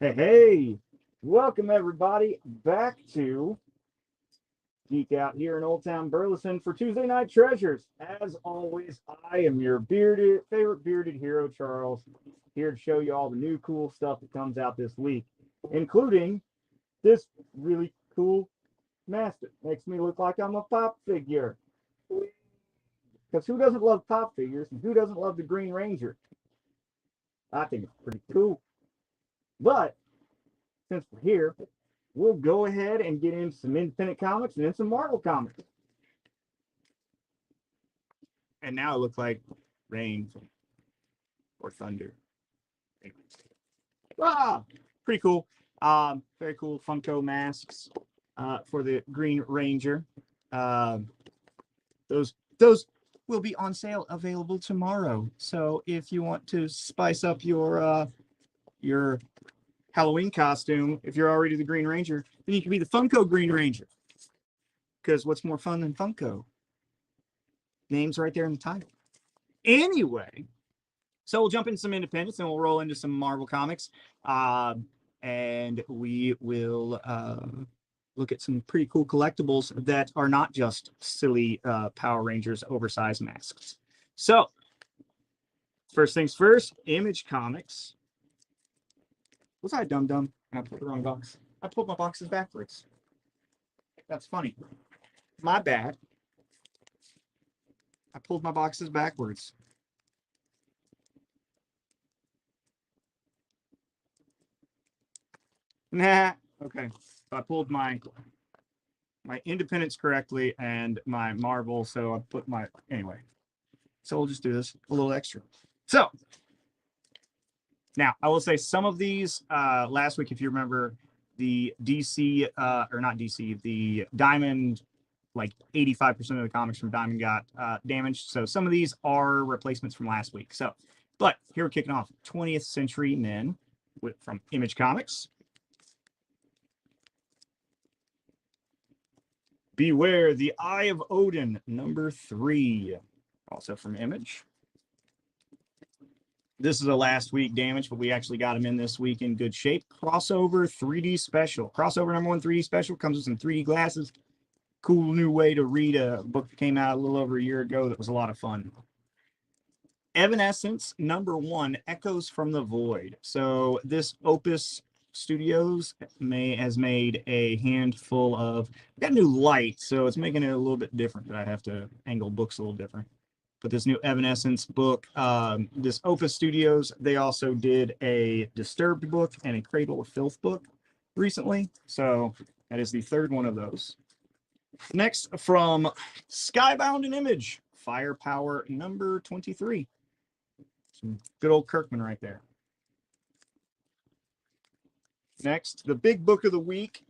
Hey, welcome everybody back to Geek Out here in Old Town Burleson for Tuesday Night Treasures. As always, I am your favorite bearded hero, Charles, here to show you all the new cool stuff that comes out this week, including this really cool mask that makes me look like I'm a pop figure. Because who doesn't love pop figures and who doesn't love the Green Ranger? I think it's pretty cool. But since we're here, we'll go ahead and get into some independent comics and then some Marvel comics. And now it looks like rain or thunder. Ah, pretty cool. Very cool Funko masks for the Green Ranger. Those will be on sale available tomorrow. So if you want to spice up your Halloween costume, if you're already the Green Ranger, then you can be the Funko Green Ranger. Because what's more fun than Funko? Name's right there in the title. Anyway, so we'll jump into some independents and we'll roll into some Marvel comics. And we will look at some pretty cool collectibles that are not just silly Power Rangers oversized masks. So, first things first, Image Comics. Was I dumb? I put the wrong box. I pulled my boxes backwards. That's funny. My bad. I pulled my boxes backwards. Nah. Okay. So I pulled my independents correctly and my Marvel. So I put my anyway. So we'll just do this a little extra. So now I will say some of these last week, if you remember, the DC or not DC, the Diamond, like 85% of the comics from Diamond got damaged. So some of these are replacements from last week. So, but here we're kicking off 20th Century Men from Image Comics. Beware the Eye of Odin, #3, also from Image. This is a last week damage, but we actually got him in this week in good shape. Crossover 3D Special. Crossover #1 3D Special comes with some 3D glasses. Cool new way to read a book that came out a little over a year ago that was a lot of fun. Evanescence #1, Echoes from the Void. So this Opus Studios has made a handful of, got new light, so it's making it a little bit different, that I have to angle books a little different. But this new Evanescence book, this Opus Studios, they also did a Disturbed book and a Cradle of Filth book recently. So that is the third one of those. Next, from Skybound and Image, Firepower #23. Some good old Kirkman right there. Next, the big book of the week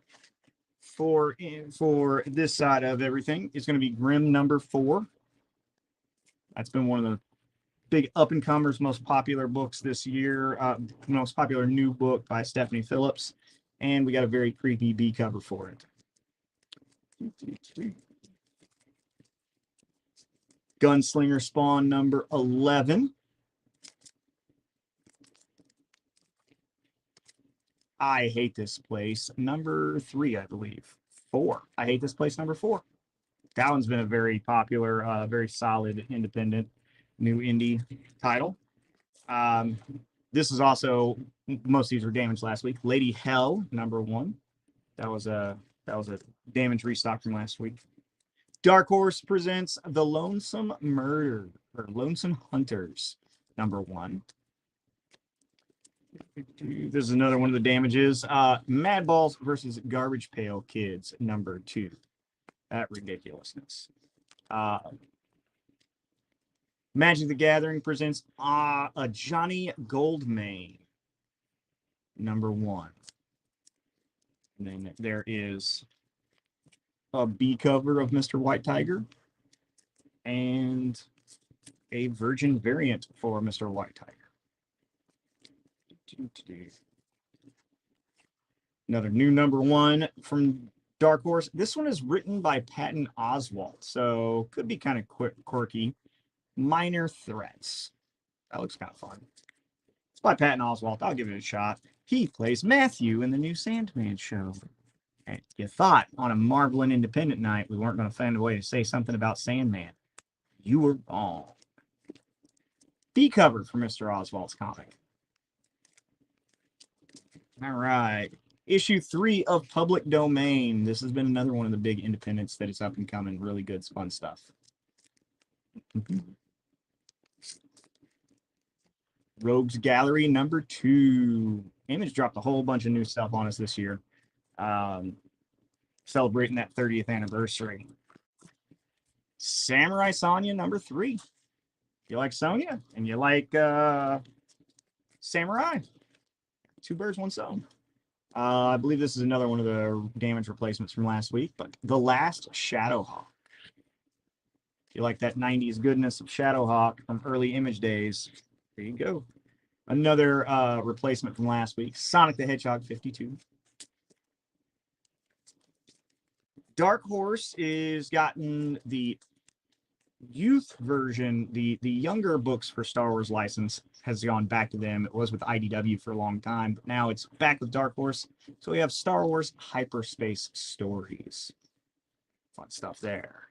for this side of everything is going to be Grimm #4. That's been one of the big up-and-comers, most popular books this year, most popular new book by Stephanie Phillips. And we got a very creepy B cover for it. Gunslinger Spawn #11. I Hate This Place #3, I believe. 4. I Hate This Place #4. That one's been a very popular, very solid independent new indie title. This is also, most of these were damaged last week. Lady Hell #1. That was a damage restock from last week. Dark Horse presents The Lonesome Murder, or Lonesome Hunters #1. This is another one of the damages. Madballs versus Garbage Pail Kids #2. That ridiculousness. Magic the Gathering presents a Johnny Goldmane #1. And then there is a B cover of Mr. White Tiger and a Virgin variant for Mr. White Tiger. Another new #1 from Dark Horse. This one is written by Patton Oswalt, so could be kind of quirky. Minor Threats. That looks kind of fun. It's by Patton Oswalt. I'll give it a shot. He plays Matthew in the new Sandman show. And you thought on a Marvel and Independent night we weren't going to find a way to say something about Sandman. You were wrong. B cover for Mr. Oswalt's comic. All right. Issue 3 of Public Domain. This has been another one of the big independents that is up and coming. Really good, fun stuff. Rogues Gallery number 2. Image dropped a whole bunch of new stuff on us this year. Celebrating that 30th anniversary. Samurai Sonya number 3. You like Sonya and you like Samurai. 2 birds, 1 stone. I believe this is another one of the damage replacements from last week, but The Last Shadowhawk. If you like that 90s goodness of Shadowhawk from early Image days, there you go. Another replacement from last week, Sonic the Hedgehog 52. Dark Horse is gotten the youth version, the younger books for Star Wars license has gone back to them. It was with IDW for a long time, but now it's back with Dark Horse. So we have Star Wars Hyperspace Stories. Fun stuff there.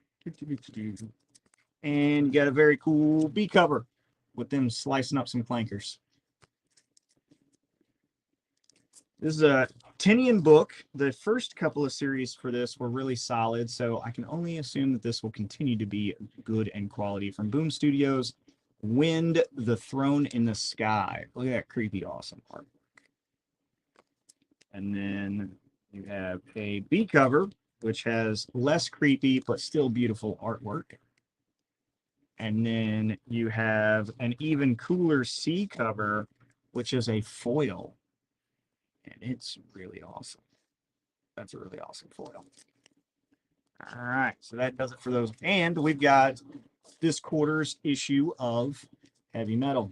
And you got a very cool B cover with them slicing up some clankers. This is a Tinian book. The first couple of series for this were really solid, so I can only assume that this will continue to be good and quality. From Boom Studios, Wind, The Throne in the Sky. Look at that creepy, awesome art. And then you have a B cover, which has less creepy but still beautiful artwork. And then you have an even cooler C cover, which is a foil. And it's really awesome. That's a really awesome foil. All right, so that does it for those. And we've got this quarter's issue of Heavy Metal.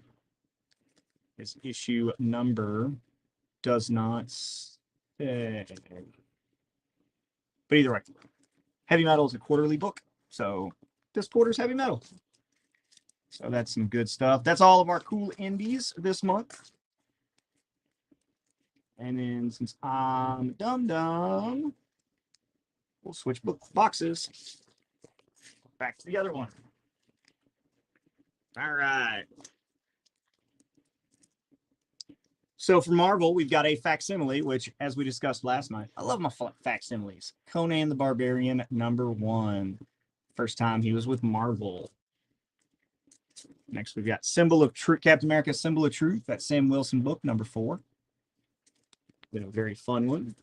This issue number does not say. But either way, Heavy Metal is a quarterly book. So this quarter's Heavy Metal. So that's some good stuff. That's all of our cool indies this month. And then since I'm dum-dum, we'll switch boxes. Back to the other one. All right. So for Marvel, we've got a facsimile, which, as we discussed last night, I love my facsimiles. Conan the Barbarian, number 1. First time he was with Marvel. Next, we've got Symbol of Truth, Captain America, Symbol of Truth. That Sam Wilson book, number 4. Been a very fun one.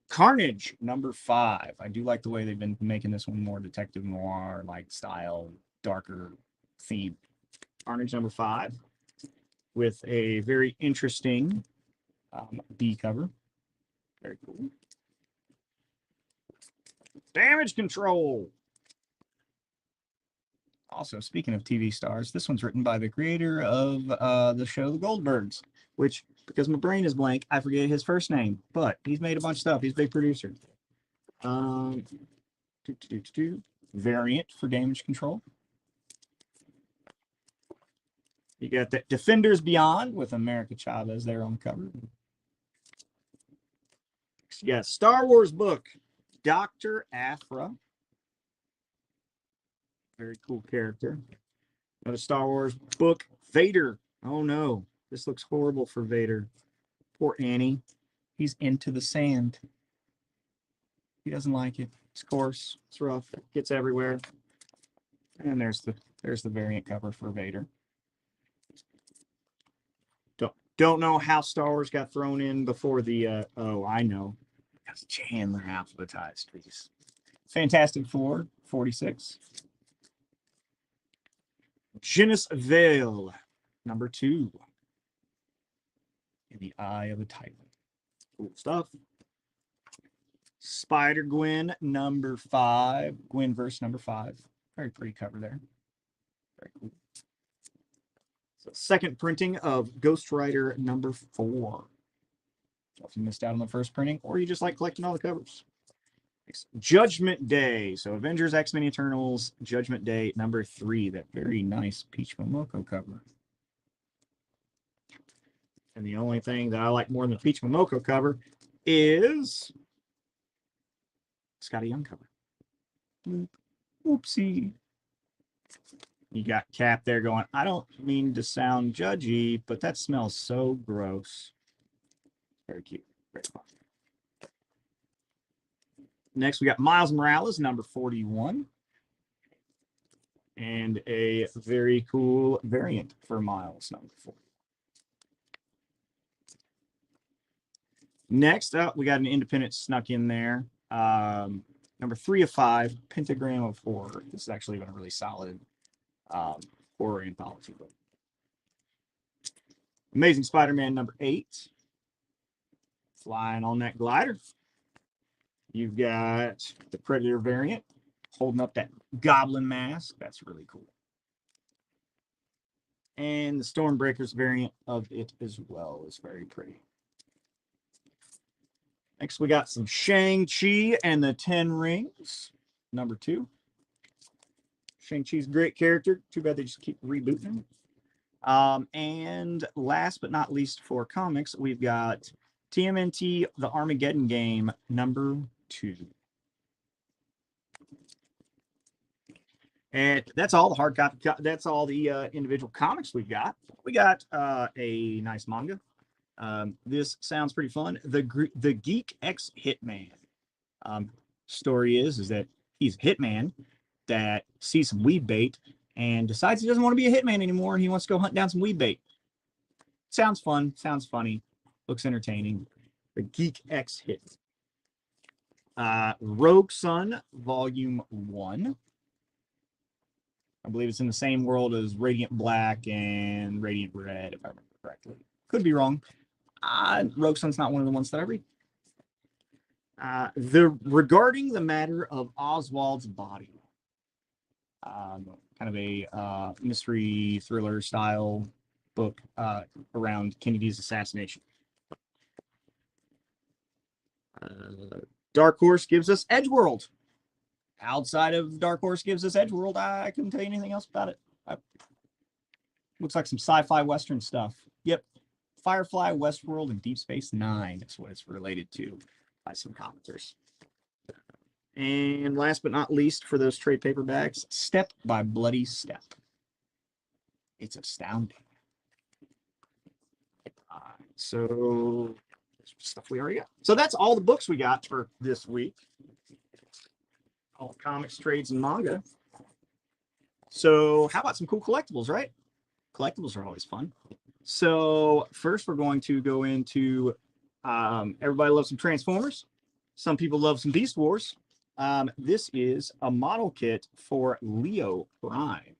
Carnage, number 5. I do like the way they've been making this one more detective noir, like style, darker theme. Carnage, number 5, with a very interesting B cover. Very cool. Damage Control. Also, speaking of TV stars, this one's written by the creator of the show The Goldbergs, which, because my brain is blank, I forget his first name, but he's made a bunch of stuff. He's a big producer. Variant for Damage Control. You got the Defenders Beyond with America Chavez there on the cover. You got Star Wars book, Dr. Aphra. Very cool character. Another Star Wars book, Vader. Oh no, this looks horrible for Vader. Poor Annie. He's into the sand. He doesn't like it. It's coarse. It's rough. It gets everywhere. And there's the variant cover for Vader. Don't know how Star Wars got thrown in before the oh, I know. Because Chandler alphabetized these. Fantastic Four, 46. Genis Vale, number 2. In the Eye of the Titan. Cool stuff. Spider-Gwen, number 5. Gwenverse, number 5. Very pretty cover there. Very cool. So second printing of Ghost Rider, number 4. So if you missed out on the first printing, or you just like collecting all the covers. Judgment Day. So Avengers, X-Men Eternals, Judgment Day, number 3. That very nice Peach Momoko cover. And the only thing that I like more than the Peach Momoko cover is Scotty Young cover. Oopsie. You got Cap there going, I don't mean to sound judgy, but that smells so gross. Very cute. Very fun. Next, we got Miles Morales, number 41. And a very cool variant for Miles, number 40. Next up, we got an independent snuck in there. Number 3 of 5, Pentagram of Horror. This is actually been a really solid horror anthology book. Amazing Spider-Man number 8. Flying on that glider. You've got the Predator variant holding up that goblin mask. That's really cool. And the Stormbreakers variant of it as well is very pretty. Next, we got some Shang-Chi and the 10 Rings, number 2. Shang-Chi's a great character. Too bad they just keep rebooting him. And last but not least for comics, we've got TMNT, the Armageddon game, number 2. And that's all the hard copy. That's all the individual comics we've got. We got a nice manga. This sounds pretty fun. The Geek X Hitman. Story is that he's a hitman that sees some weed bait and decides he doesn't want to be a hitman anymore and he wants to go hunt down some weed bait. Sounds fun. Sounds funny. Looks entertaining. The Geek X Hit. Rogue Sun, Volume 1. I believe it's in the same world as Radiant Black and Radiant Red, if I remember correctly. Could be wrong. Rogue Sun's not one of the ones that I read. Regarding the matter of Oswald's body. Kind of a mystery thriller style book around Kennedy's assassination. Dark Horse gives us Edgeworld. Outside of Dark Horse gives us Edgeworld, I couldn't tell you anything else about it. Looks like some sci-fi Western stuff. Yep. Firefly, Westworld, and Deep Space Nine is what it's related to by some commenters. And last but not least, for those trade paperbacks, Step by Bloody Step. It's astounding. So, stuff we already got. So that's all the books we got for this week. All comics, trades, and manga. So how about some cool collectibles, right? Collectibles are always fun. So first we're going to go into, everybody loves some Transformers. Some people love some Beast Wars. This is a model kit for Leo Prime.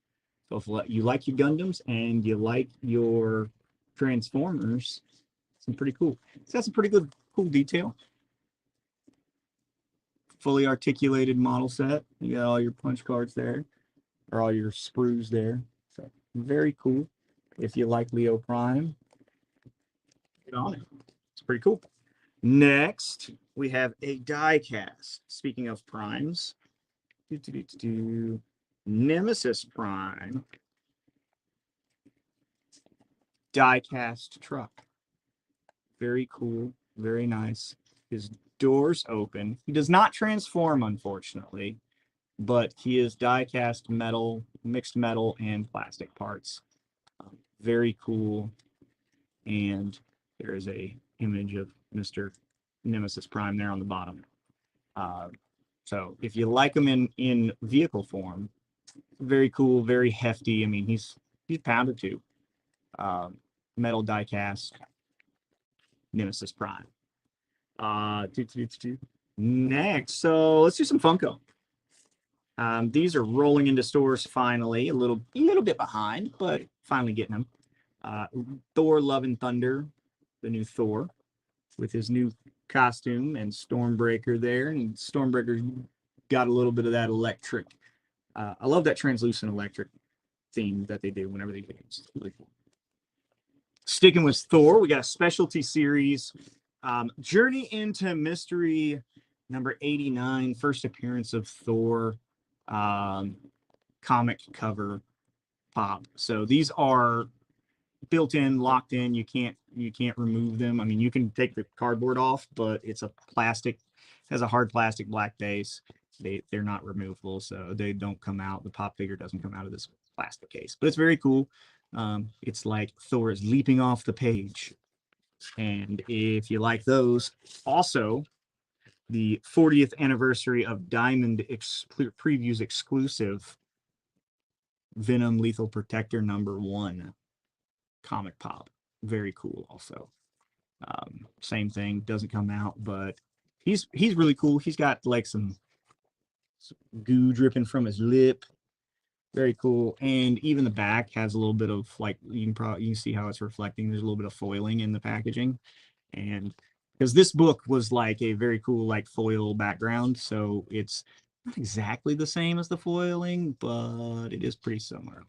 So if you like your Gundams and you like your Transformers, it's pretty cool. It's got some pretty good, cool detail. Fully articulated model set. You got all your punch cards there, or all your sprues there. So very cool. If you like Leo Prime, get on it. It's pretty cool. Next, we have a die cast. Speaking of primes, Nemesis Prime die cast truck. Very cool. Very nice. His doors open. He does not transform, unfortunately, but he is die-cast metal, mixed metal, and plastic parts. Very cool. And there is a image of Mr. Nemesis Prime there on the bottom. So if you like him in vehicle form, very cool, very hefty. I mean, he's a pound or two. Metal die-cast Nemesis Prime. Next, so let's do some Funko. These are rolling into stores finally, a little bit behind, but finally getting them. Thor Love and Thunder, the new Thor, with his new costume, and Stormbreaker there, and Stormbreaker got a little bit of that electric. I love that translucent electric theme that they do whenever they do it. It's really cool. Sticking with Thor, we got a specialty series. Journey into Mystery number 89, first appearance of Thor comic cover pop. So these are built in, locked in. You can't remove them. I mean, you can take the cardboard off, but it's a plastic, has a hard plastic black base. They're not removable, so they don't come out. The pop figure doesn't come out of this plastic case, but it's very cool. It's like Thor is leaping off the page. And if you like those, also the 40th anniversary of Diamond Previews exclusive Venom Lethal Protector #1 comic pop. Very cool also. Same thing, doesn't come out, but he's really cool. He's got like some goo dripping from his lip. Very cool. And even the back has a little bit of like, you can see how it's reflecting. There's a little bit of foiling in the packaging. And because this book was like a very cool like foil background, so it's not exactly the same as the foiling, but it is pretty similar.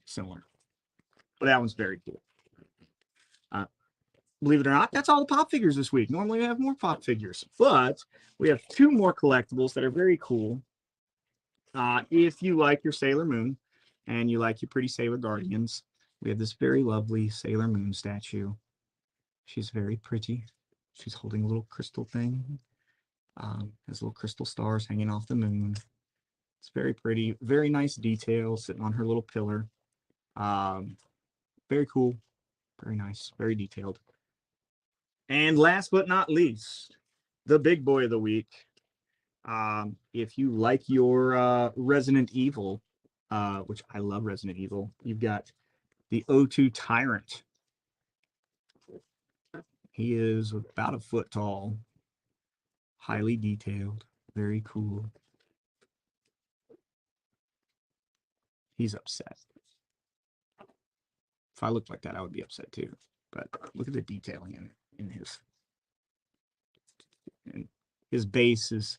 But that one's very cool. Believe it or not, that's all the pop figures this week. Normally we have more pop figures, but we have 2 more collectibles that are very cool. If you like your Sailor Moon and you like your pretty Sailor Guardians, we have this very lovely Sailor Moon statue. She's very pretty. She's holding a little crystal thing. Has little crystal stars hanging off the moon. It's very pretty. Very nice detail sitting on her little pillar. Very cool. Very nice. Very detailed. And last but not least, the big boy of the week. If you like your Resident Evil, which I love Resident Evil, you've got the O2 Tyrant. He is about a foot tall, highly detailed, very cool. He's upset. If I looked like that, I would be upset too. But look at the detailing in his. And his base is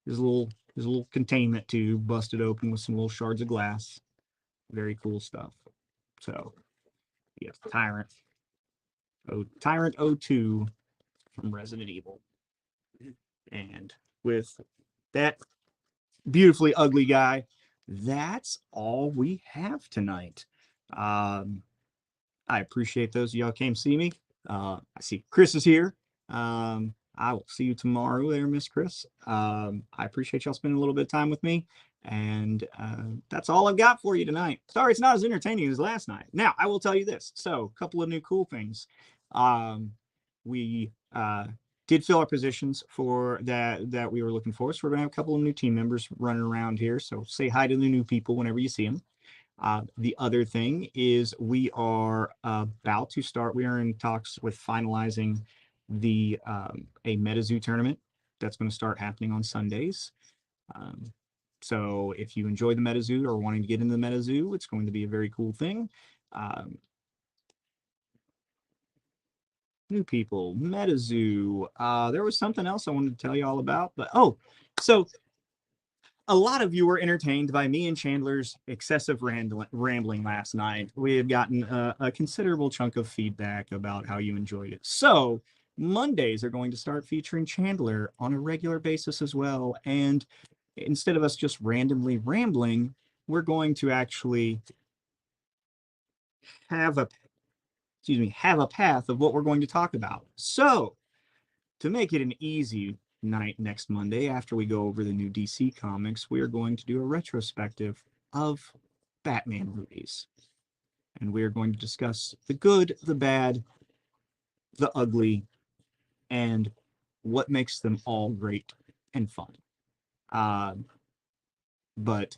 his little containment tube busted open with some little shards of glass. Very cool stuff. So yes, Tyrant. Tyrant O2 from Resident Evil. And with that beautifully ugly guy, that's all we have tonight. I appreciate those of y'all came see me. I see Chris is here. I will see you tomorrow there, Miss Chris. I appreciate y'all spending a little bit of time with me. And that's all I've got for you tonight. Sorry, it's not as entertaining as last night. Now, I will tell you this. So, a couple of new cool things. We did fill our positions for that we were looking for. So, we're going to have a couple of new team members running around here. So, say hi to the new people whenever you see them. The other thing is we are about to start. We are in talks with finalizing the a MetaZoo tournament that's going to start happening on Sundays. So if you enjoy the MetaZoo or wanting to get into the MetaZoo, it's going to be a very cool thing. New people, MetaZoo. There was something else I wanted to tell you all about, but so a lot of you were entertained by me and Chandler's excessive rambling last night. We have gotten a considerable chunk of feedback about how you enjoyed it. So Mondays are going to start featuring Chandler on a regular basis as well. And instead of us just randomly rambling, we're going to actually have a path of what we're going to talk about. So to make it an easy night next Monday, after we go over the new DC comics, we are going to do a retrospective of Batman movies. And we are going to discuss the good, the bad, the ugly, and what makes them all great and fun. But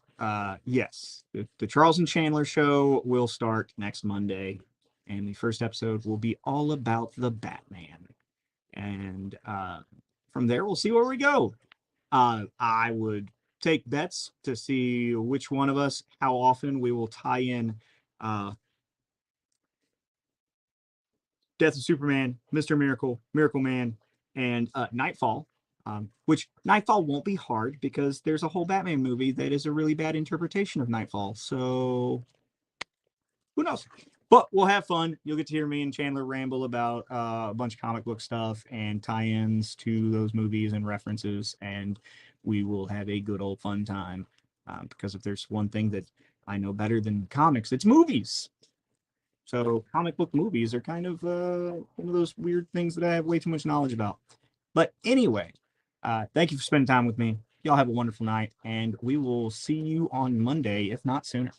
yes, the Charles and Chandler show will start next Monday, and the first episode will be all about the Batman. And from there, we'll see where we go. I would take bets to see which one of us, how often we will tie in Death of Superman, Mr. Miracle, Miracle Man, and Nightfall. Which Nightfall won't be hard because there's a whole Batman movie that is a really bad interpretation of Nightfall. So who knows? But we'll have fun. You'll get to hear me and Chandler ramble about a bunch of comic book stuff and tie-ins to those movies and references, and we will have a good old fun time. Because if there's one thing that I know better than comics, it's movies. So comic book movies are kind of one of those weird things that I have way too much knowledge about. But anyway, thank you for spending time with me. Y'all have a wonderful night, and we will see you on Monday, if not sooner.